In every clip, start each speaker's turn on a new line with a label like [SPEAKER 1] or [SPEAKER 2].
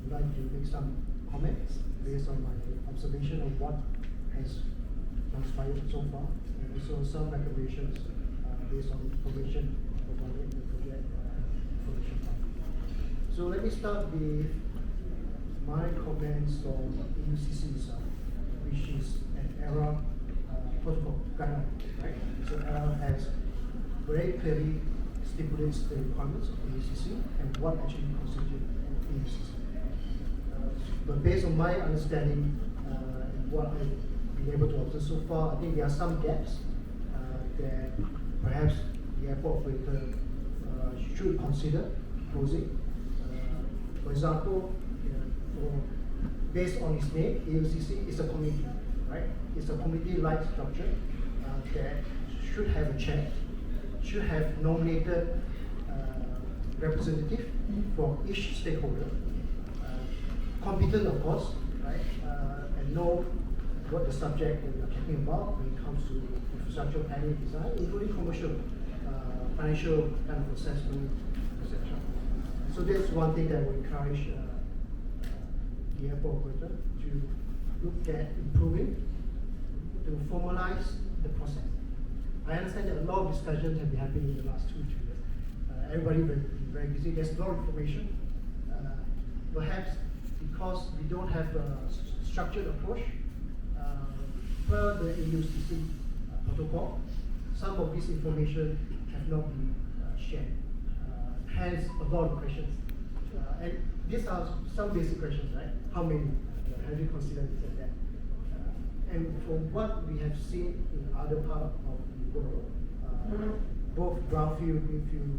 [SPEAKER 1] would like to make some comments based on my observation of what has transpired so far, and also some recommendations based on information provided in the project information file. So let me start with my comments on AUCC itself, which is an ERA protocol guideline, right? So ERA has very clearly stipulates the requirements of AUCC and what actually constitutes an AUCC. But based on my understanding and what I've been able to observe so far, I think there are some gaps that perhaps the airport operator should consider closing. For example, based on its name, AUCC is a committee, right? It's a committee-like structure that should have a chair, should have nominated representative from each stakeholder, competent of course, right? And know what the subject that we are talking about when it comes to infrastructure planning design, including commercial, financial kind of assessment, etc. So that's one thing that we encourage the airport operator to look at improving, to formalize the process. I understand that a lot of discussions have been happening in the last 2 years. Everybody has been very busy. There's a lot of information. Perhaps because we don't have a structured approach per the AUCC protocol, some of this information have not been shared. Hence, a lot of questions. And these are some basic questions, right? How many? Have you considered this and that? And from what we have seen in other parts of the world, both brownfield, greenfield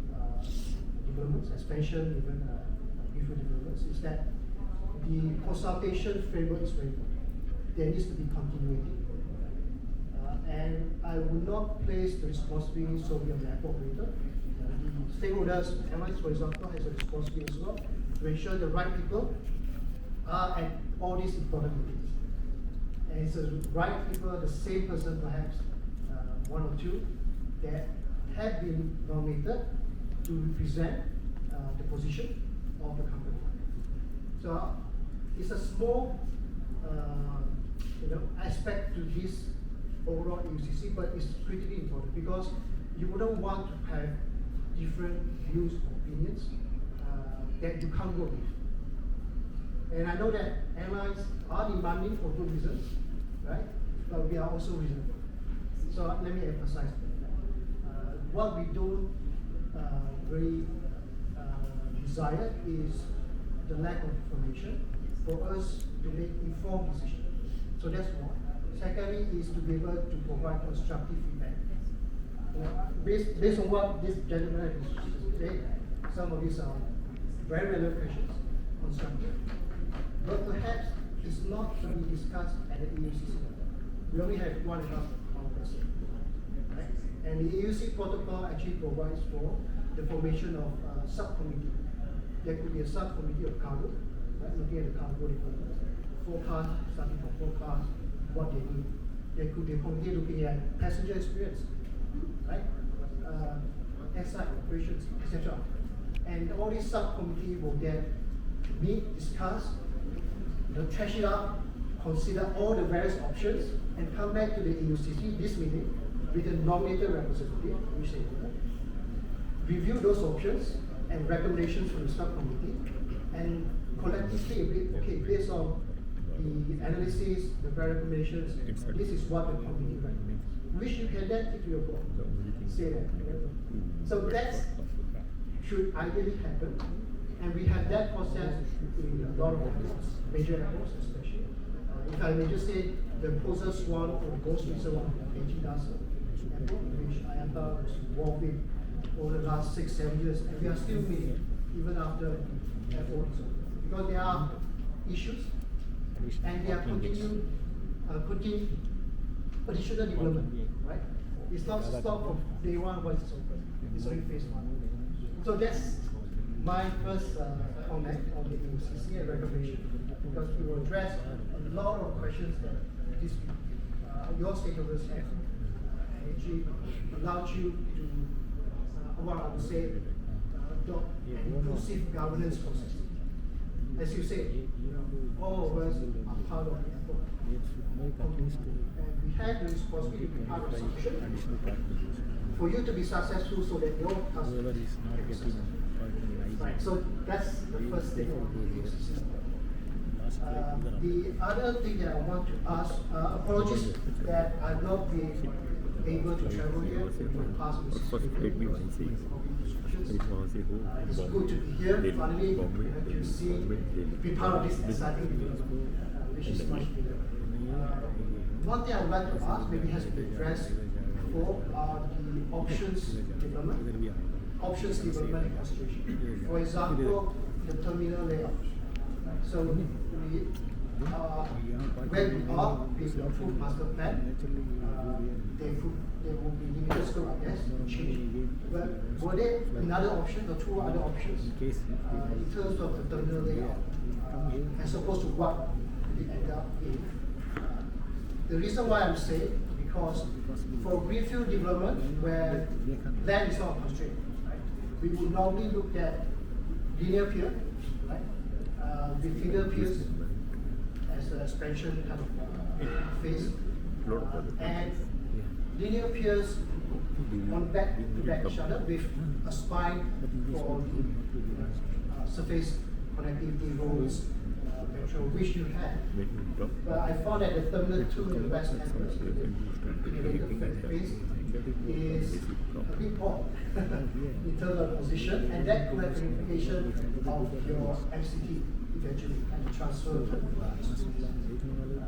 [SPEAKER 1] developments, expansion, even greenfield developments, is that the consultation framework is very important. There needs to be continuity. And I would not place the responsibility solely on the airport operator. The stakeholders, airlines, for example, has a responsibility as well to ensure the right people are at all these important meetings. And it's the right people, the same person perhaps, one or two, that have been nominated to represent the position of the company. So it's a small aspect to this overall AUCC, but it's critically important because you wouldn't want to have different views or opinions that you can't work with. And I know that airlines are demanding for good reasons, right? But we are also reasonable. So let me emphasize that. What we don't really desire is the lack of information for us to make informed decisions. So that's one. Secondly is to be able to provide constructive feedback. Based on what this gentleman has said, some of these are very relevant questions, constructive. But perhaps it's not to be discussed at the AUCC level. We only have 1.5 hours, right? And the AUCC protocol actually provides for the formation of a subcommittee. There could be a subcommittee of cargo, right? Looking at the cargo development, forecast, starting from forecast, what they need. There could be a committee looking at passenger experience, right? Airside operations, etc. And all these subcommittees will then meet, discuss, trash it up, consider all the various options, and come back to the AUCC this meeting with a nominated representative, which they will review those options and recommendations from the subcommittee, and collectively agree, okay, based on the analysis, the recommendations, this is what the committee recommends, which you can then take to your board, say that. So that should ideally happen, and we have that process in a lot of airports, major airports especially. If I may just say, the closest one or the most recent one, Beijing Airport, which IATA was involved in over the last 6-7 years, and we are still meeting even after the airport is open, because there are issues, and they are putting additional development, right? It's not stop from day one once it's open. It's only phase 1. So that's my first comment on the AUCC and recommendation, because we will address a lot of questions that this, your stakeholders have, and actually allowed you to, what I would say, adopt an inclusive governance process. as you say, all of us are part of the airport. And we have the responsibility to be part of the solution for you to be successful so that your customers can be successful. Right, so that's the first thing on the ecosystem. The other thing that I want to ask, apologies that I've not been able to travel here for the past weeks. It's good to be here, finally, to see, be part of this exciting development, which is much bigger. One thing I would like to ask, maybe has been addressed before, are the options development. Options development and consideration. For example, the terminal layout. So when we are with the food master plan, there will be limited scope, I guess, to change. But were there another option or two other options in terms of the terminal layout, as opposed to what we end up in? The reason why I'm saying, because for greenfield development where land is not a constraint, right, we would normally look at linear pier, right, with feeder piers as an expansion kind of phase, and linear piers on back to back each other with a spine for the surface connectivity roads, which you have. But I found that the Terminal 2 in the West Campus, the integrated phase, is a bit poor in terms of position, and that could have an implication of your MCT eventually and the transfer to